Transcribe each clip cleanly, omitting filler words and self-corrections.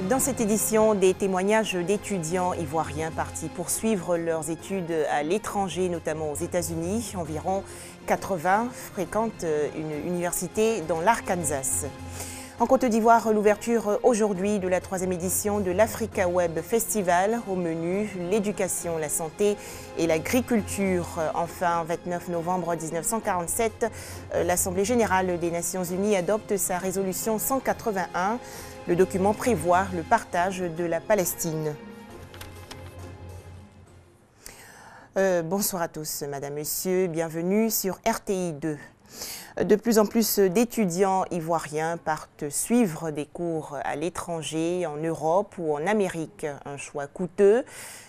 Dans cette édition, des témoignages d'étudiants ivoiriens partis poursuivre leurs études à l'étranger, notamment aux États-Unis. Environ 80 fréquentent une université dans l'Arkansas. En Côte d'Ivoire, l'ouverture aujourd'hui de la 3e édition de l'Africa Web Festival. Au menu, l'éducation, la santé et l'agriculture. Enfin, 29 novembre 1947, l'Assemblée générale des Nations unies adopte sa résolution 181. Le document prévoit le partage de la Palestine. Bonsoir à tous, Madame, Monsieur, bienvenue sur RTI 2. De plus en plus d'étudiants ivoiriens partent suivre des cours à l'étranger, en Europe ou en Amérique. Un choix coûteux,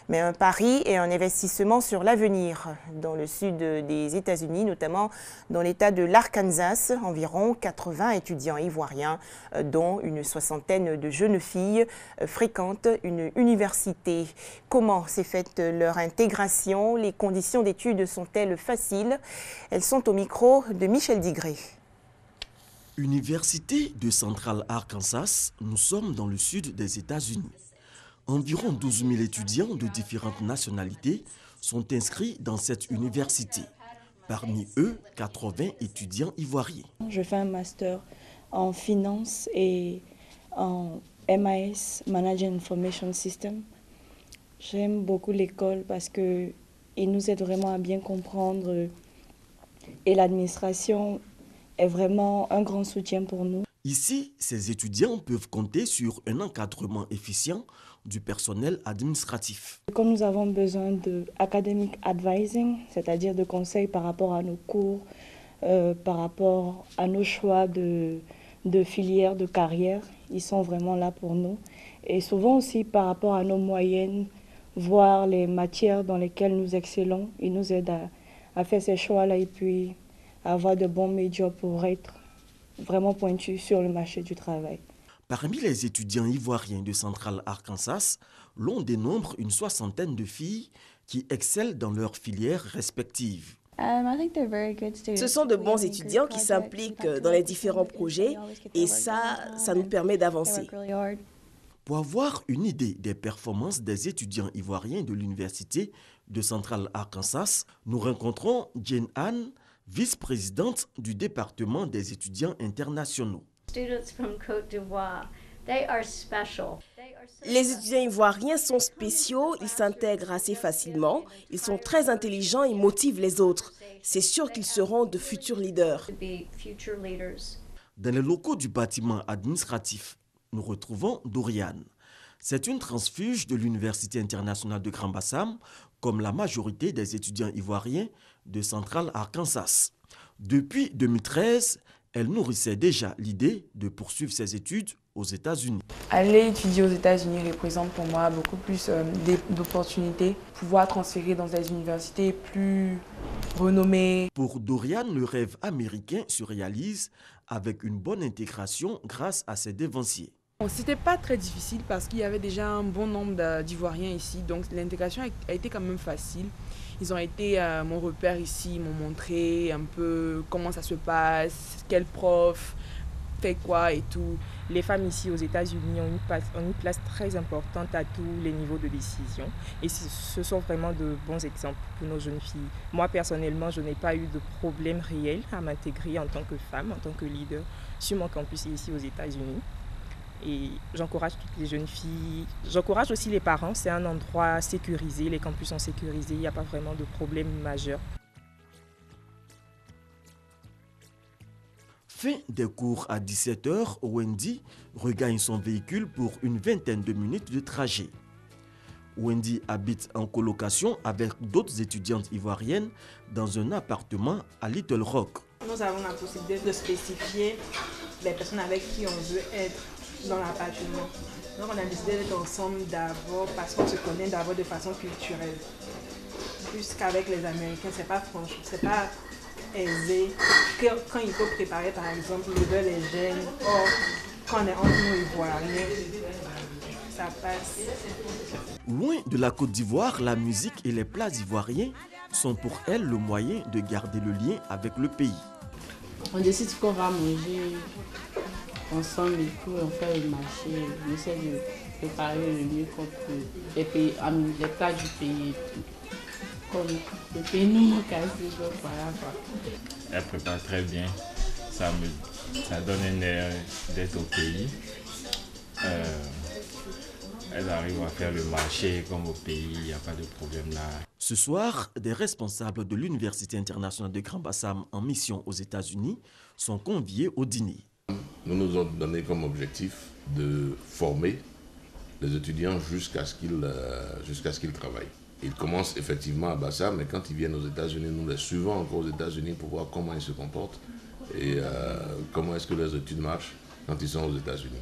mais un pari et un investissement sur l'avenir. Dans le sud des États-Unis, notamment dans l'État de l'Arkansas, environ 80 étudiants ivoiriens, dont une soixantaine de jeunes filles, fréquentent une université. Comment s'est faite leur intégration? Les conditions d'études sont-elles faciles? Elles sont au micro de Michel Digré. Université de Central Arkansas, nous sommes dans le sud des États-Unis. Environ 12 000 étudiants de différentes nationalités sont inscrits dans cette université. Parmi eux, 80 étudiants ivoiriens. Je fais un master en finance et en MIS, Management Information System. J'aime beaucoup l'école parce qu'il nous aide vraiment à bien comprendre et l'administration est vraiment un grand soutien pour nous. Ici, ces étudiants peuvent compter sur un encadrement efficient du personnel administratif. Quand nous avons besoin de academic advising, c'est-à-dire de conseils par rapport à nos cours, par rapport à nos choix de filières, de carrière, ils sont vraiment là pour nous. Et souvent aussi par rapport à nos moyennes, voir les matières dans lesquelles nous excellons, ils nous aident à faire ces choix-là et puis à avoir de bons médias pour être vraiment pointus sur le marché du travail. Parmi les étudiants ivoiriens de Central Arkansas, l'on dénombre une soixantaine de filles qui excellent dans leurs filières respectives. Ce sont de bons étudiants qui s'impliquent dans les différents projets et ça nous permet d'avancer. Pour avoir une idée des performances des étudiants ivoiriens de l'Université de Central Arkansas, nous rencontrons Jane Anne, vice-présidente du département des étudiants internationaux. Les étudiants ivoiriens sont spéciaux, ils s'intègrent assez facilement, ils sont très intelligents et motivent les autres. C'est sûr qu'ils seront de futurs leaders. Dans les locaux du bâtiment administratif, nous retrouvons Doriane. C'est une transfuge de l'Université internationale de Grand-Bassam, comme la majorité des étudiants ivoiriens de Central Arkansas. Depuis 2013, elle nourrissait déjà l'idée de poursuivre ses études aux États-Unis. Aller étudier aux États-Unis représente pour moi beaucoup plus d'opportunités, pouvoir transférer dans des universités plus renommées. Pour Doriane, le rêve américain se réalise avec une bonne intégration grâce à ses dévanciers. C'était pas très difficile parce qu'il y avait déjà un bon nombre d'Ivoiriens ici, donc l'intégration a été quand même facile. Ils ont été mon repère ici, ils m'ont montré un peu comment ça se passe, quel prof fait quoi et tout. Les femmes ici aux États-Unis ont une place très importante à tous les niveaux de décision et ce sont vraiment de bons exemples pour nos jeunes filles. Moi personnellement, je n'ai pas eu de problème réel à m'intégrer en tant que femme, en tant que leader sur mon campus ici aux États-Unis. Et j'encourage toutes les jeunes filles, j'encourage aussi les parents, c'est un endroit sécurisé, les campus sont sécurisés, il n'y a pas vraiment de problème majeur. Fin des cours à 17h, Wendy regagne son véhicule pour une vingtaine de minutes de trajet. Wendy habite en colocation avec d'autres étudiantes ivoiriennes dans un appartement à Little Rock. Nous avons la possibilité de spécifier les personnes avec qui on veut être dans l'appartement. Donc on a décidé d'être ensemble d'abord parce qu'on se connaît d'abord de façon culturelle. Plus qu'avec les Américains, c'est pas aisé. Quand il faut préparer par exemple le beurre les gènes, or quand on est entre nous Ivoiriens, ça passe. Loin de la Côte d'Ivoire, la musique et les plats ivoiriens sont pour elle le moyen de garder le lien avec le pays. On décide ce qu'on va manger ensemble et tout, on fait le marché, on essaie de préparer le mieux qu'on peut, les plats du pays et tout. Comme le pays nous manque assez, donc voilà quoi. Elle prépare très bien, ça donne un air d'être au pays. Elle arrive à faire le marché comme au pays, il n'y a pas de problème là. Ce soir, des responsables de l'Université internationale de Grand Bassam en mission aux États-Unis sont conviés au dîner. Nous nous avons donné comme objectif de former les étudiants jusqu'à ce qu'ils travaillent. Ils commencent effectivement à Bassam, mais quand ils viennent aux États-Unis, nous les suivons encore aux États-Unis pour voir comment ils se comportent et comment est-ce que leurs études marchent quand ils sont aux États-Unis.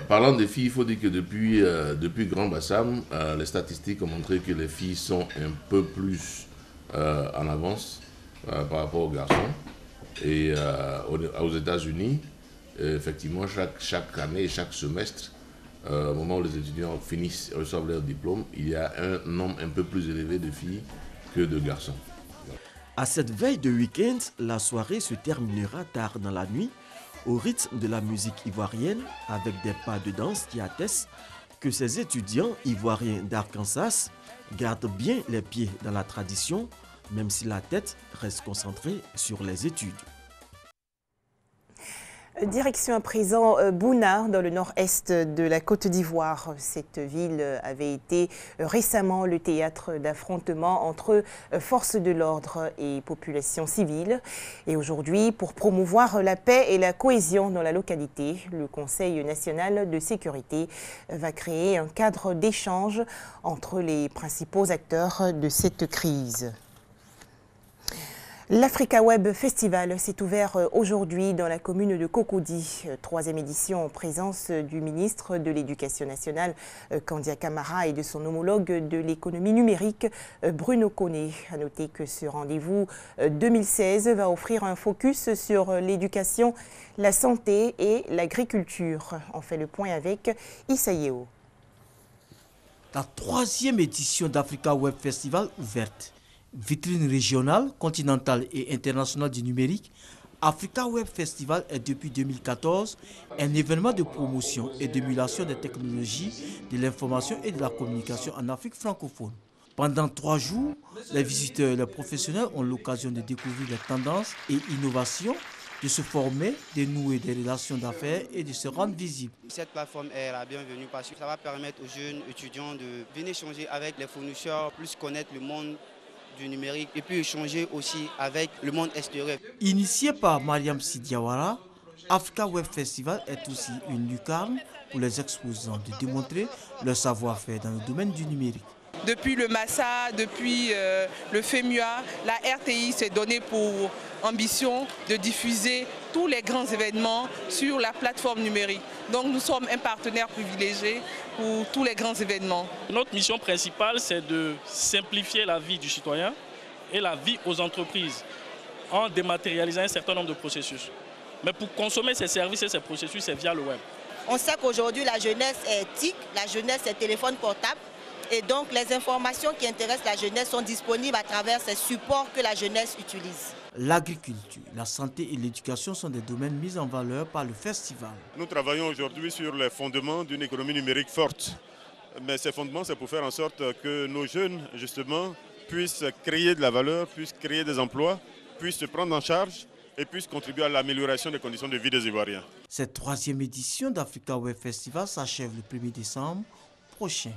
Parlant des filles, il faut dire que depuis Grand Bassam, les statistiques ont montré que les filles sont un peu plus en avance par rapport aux garçons. Et aux États-Unis, effectivement, chaque année et chaque semestre, au moment où les étudiants reçoivent leur diplôme, il y a un nombre un peu plus élevé de filles que de garçons. À cette veille de week-end, la soirée se terminera tard dans la nuit au rythme de la musique ivoirienne avec des pas de danse qui attestent que ces étudiants ivoiriens d'Arkansas gardent bien les pieds dans la tradition, même si la tête reste concentrée sur les études. Direction à présent Bouna, dans le nord-est de la Côte d'Ivoire. Cette ville avait été récemment le théâtre d'affrontements entre forces de l'ordre et population civile. Et aujourd'hui, pour promouvoir la paix et la cohésion dans la localité, le Conseil national de sécurité va créer un cadre d'échange entre les principaux acteurs de cette crise. L'Africa Web Festival s'est ouvert aujourd'hui dans la commune de Cocody. Troisième édition en présence du ministre de l'Éducation nationale, Kandia Camara, et de son homologue de l'économie numérique, Bruno Koné. À noter que ce rendez-vous 2016 va offrir un focus sur l'éducation, la santé et l'agriculture. On fait le point avec Issa Yeo. La troisième édition d'Africa Web Festival ouverte. Vitrine régionale, continentale et internationale du numérique, Africa Web Festival est depuis 2014 un événement de promotion et d'émulation des technologies, de l'information et de la communication en Afrique francophone. Pendant 3 jours, les visiteurs et les professionnels ont l'occasion de découvrir les tendances et innovations, de se former, de nouer des relations d'affaires et de se rendre visible. Cette plateforme est la bienvenue parce que ça va permettre aux jeunes étudiants de venir échanger avec les fournisseurs, plus connaître le monde du numérique et puis échanger aussi avec le monde extérieur. Initié par Mariam Sidiawara, Africa Web Festival est aussi une lucarne pour les exposants de démontrer leur savoir-faire dans le domaine du numérique. Depuis le Massa, depuis le FEMUA, la RTI s'est donnée pour ambition de diffuser tous les grands événements sur la plateforme numérique. Donc nous sommes un partenaire privilégié pour tous les grands événements. Notre mission principale, c'est de simplifier la vie du citoyen et la vie aux entreprises en dématérialisant un certain nombre de processus. Mais pour consommer ces services et ces processus, c'est via le web. On sait qu'aujourd'hui, la jeunesse est TIC, la jeunesse est téléphone portable. Et donc, les informations qui intéressent la jeunesse sont disponibles à travers ces supports que la jeunesse utilise. L'agriculture, la santé et l'éducation sont des domaines mis en valeur par le festival. Nous travaillons aujourd'hui sur les fondements d'une économie numérique forte. Mais ces fondements, c'est pour faire en sorte que nos jeunes, justement, puissent créer de la valeur, puissent créer des emplois, puissent se prendre en charge et puissent contribuer à l'amélioration des conditions de vie des Ivoiriens. Cette troisième édition d'Africa Web Festival s'achève le 1er décembre prochain.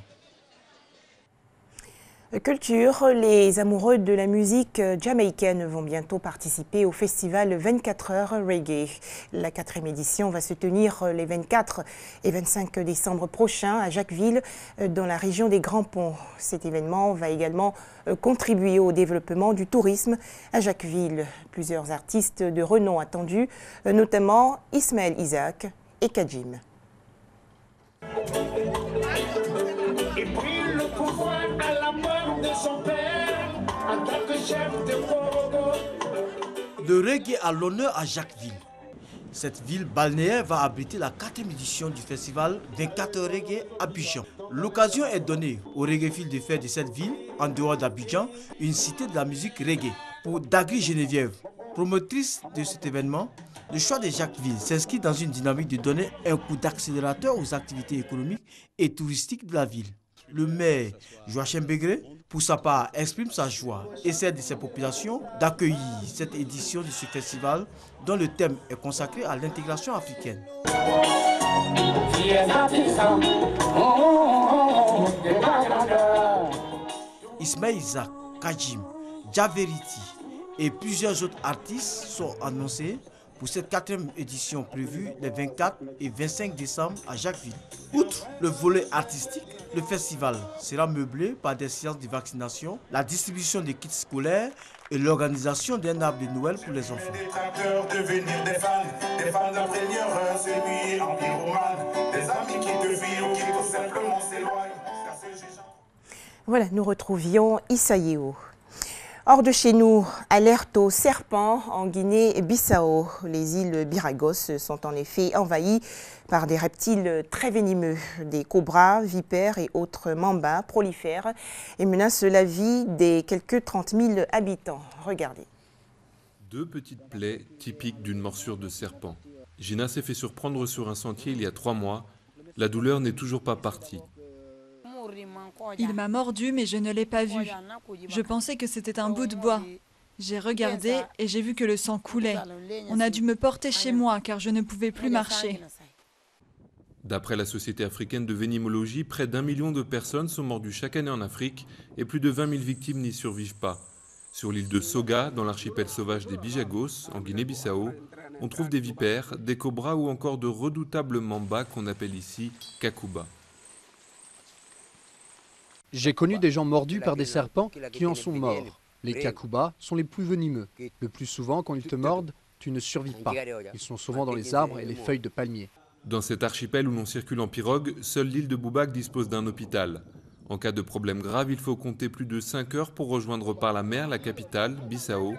Culture, les amoureux de la musique jamaïcaine vont bientôt participer au festival 24 heures reggae. La 4e édition va se tenir les 24 et 25 décembre prochains à Jacquesville, dans la région des Grands Ponts. Cet événement va également contribuer au développement du tourisme à Jacquesville. Plusieurs artistes de renom attendus, notamment Ismaël Isaac et Kajim. Le reggae a l'honneur à Jacquesville. Cette ville balnéaire va abriter la 4e édition du festival 24 heures reggae Abidjan. L'occasion est donnée aux reggaephiles de faire de cette ville, en dehors d'Abidjan, une cité de la musique reggae. Pour Dagri Geneviève, promotrice de cet événement, Le choix de Jacquesville s'inscrit dans une dynamique de donner un coup d'accélérateur aux activités économiques et touristiques de la ville. Le maire Joachim Begré, pour sa part, exprime sa joie et celle de ses populations d'accueillir cette édition de ce festival dont le thème est consacré à l'intégration africaine. Ismaël Isaac, Kajim, Javeriti et plusieurs autres artistes sont annoncés pour cette 4e édition prévue les 24 et 25 décembre à Jacquesville. Outre le volet artistique, le festival sera meublé par des séances de vaccination, la distribution de kits scolaires et l'organisation d'un arbre de Noël pour les enfants. Voilà, nous retrouvions Issa Yeo. Hors de chez nous, alerte aux serpents en Guinée-Bissau. Les îles Biragos sont en effet envahies par des reptiles très venimeux. Des cobras, vipères et autres mambas prolifèrent et menacent la vie des quelques 30 000 habitants. Regardez. 2 petites plaies typiques d'une morsure de serpent. Gina s'est fait surprendre sur un sentier il y a 3 mois. La douleur n'est toujours pas partie. Il m'a mordu, mais je ne l'ai pas vu. Je pensais que c'était un bout de bois. J'ai regardé et j'ai vu que le sang coulait. On a dû me porter chez moi car je ne pouvais plus marcher. D'après la Société africaine de vénimologie, près d'1 million de personnes sont mordues chaque année en Afrique et plus de 20 000 victimes n'y survivent pas. Sur l'île de Soga, dans l'archipel sauvage des Bijagos, en Guinée-Bissau, on trouve des vipères, des cobras ou encore de redoutables mambas qu'on appelle ici kakuba. J'ai connu des gens mordus par des serpents qui en sont morts. Les kakubas sont les plus venimeux. Le plus souvent, quand ils te mordent, tu ne survis pas. Ils sont souvent dans les arbres et les feuilles de palmier. Dans cet archipel où l'on circule en pirogue, seule l'île de Boubac dispose d'un hôpital. En cas de problème grave, il faut compter plus de 5 heures pour rejoindre par la mer la capitale, Bissau.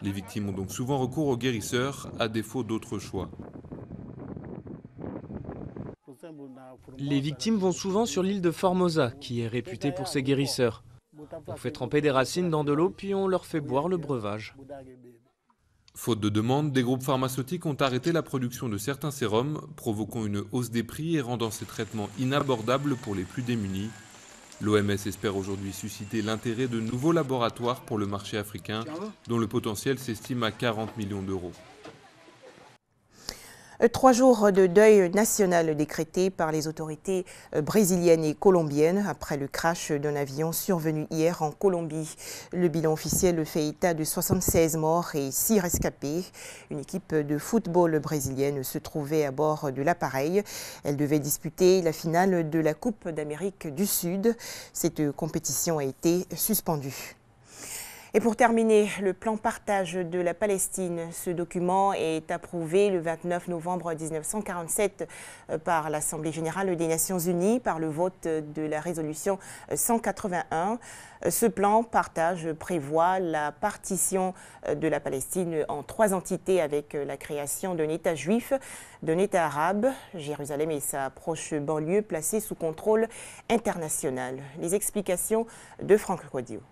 Les victimes ont donc souvent recours aux guérisseurs, à défaut d'autres choix. Les victimes vont souvent sur l'île de Formosa, qui est réputée pour ses guérisseurs. On fait tremper des racines dans de l'eau, puis on leur fait boire le breuvage. Faute de demande, des groupes pharmaceutiques ont arrêté la production de certains sérums, provoquant une hausse des prix et rendant ces traitements inabordables pour les plus démunis. L'OMS espère aujourd'hui susciter l'intérêt de nouveaux laboratoires pour le marché africain, dont le potentiel s'estime à 40 millions d'euros. 3 jours de deuil national décrétés par les autorités brésiliennes et colombiennes après le crash d'un avion survenu hier en Colombie. Le bilan officiel fait état de 76 morts et 6 rescapés. Une équipe de football brésilienne se trouvait à bord de l'appareil. Elle devait disputer la finale de la Coupe d'Amérique du Sud. Cette compétition a été suspendue. Et pour terminer, le plan partage de la Palestine. Ce document est approuvé le 29 novembre 1947 par l'Assemblée générale des Nations unies par le vote de la résolution 181. Ce plan partage prévoit la partition de la Palestine en 3 entités avec la création d'un État juif, d'un État arabe, Jérusalem et sa proche banlieue placés sous contrôle international. Les explications de Franck Quadio.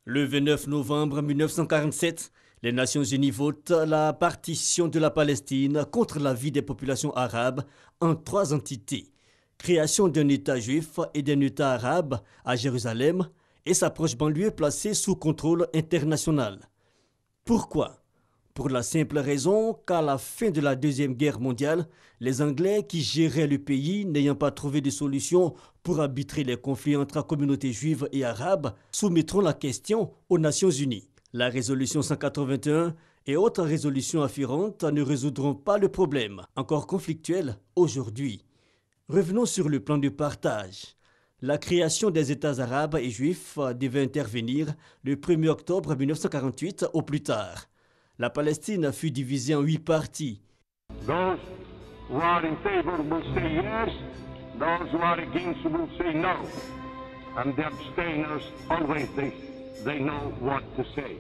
Le 29 novembre 1947, les Nations unies votent la partition de la Palestine contre l'avis des populations arabes en 3 entités. Création d'un État juif et d'un État arabe à Jérusalem et sa proche banlieue placée sous contrôle international. Pourquoi ? Pour la simple raison qu'à la fin de la Deuxième Guerre mondiale, les Anglais qui géraient le pays, n'ayant pas trouvé de solution pour arbitrer les conflits entre la communauté juive et arabe, soumettront la question aux Nations unies. La résolution 181 et autres résolutions afférentes ne résoudront pas le problème, encore conflictuel aujourd'hui. Revenons sur le plan de partage. La création des États arabes et juifs devait intervenir le 1er octobre 1948 au plus tard. La Palestine fut divisée en 8 parties. Those who are in favor will say yes, those who are against will say no. And the abstainers always they know what to say.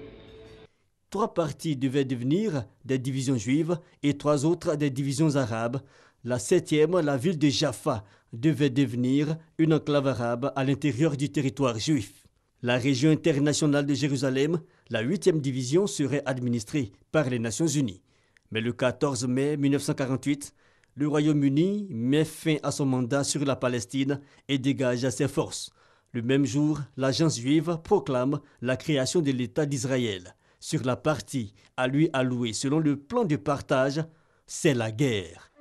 3 parties devaient devenir des divisions juives et 3 autres des divisions arabes. La 7e, la ville de Jaffa, devait devenir une enclave arabe à l'intérieur du territoire juif. la région internationale de Jérusalem, la 8e division serait administrée par les Nations Unies. Mais le 14 mai 1948, le Royaume-Uni met fin à son mandat sur la Palestine et dégage ses forces. Le même jour, l'agence juive proclame la création de l'État d'Israël. Sur la partie à lui allouée selon le plan de partage, c'est la guerre.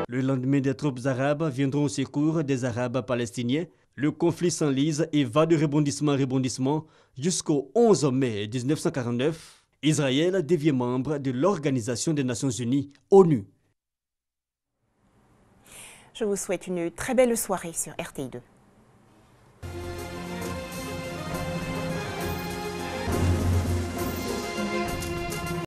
Le lendemain, des troupes arabes viendront au secours des Arabes palestiniens. Le conflit s'enlise et va de rebondissement en rebondissement jusqu'au 11 mai 1949. Israël devient membre de l'Organisation des Nations Unies, ONU. Je vous souhaite une très belle soirée sur RTI2.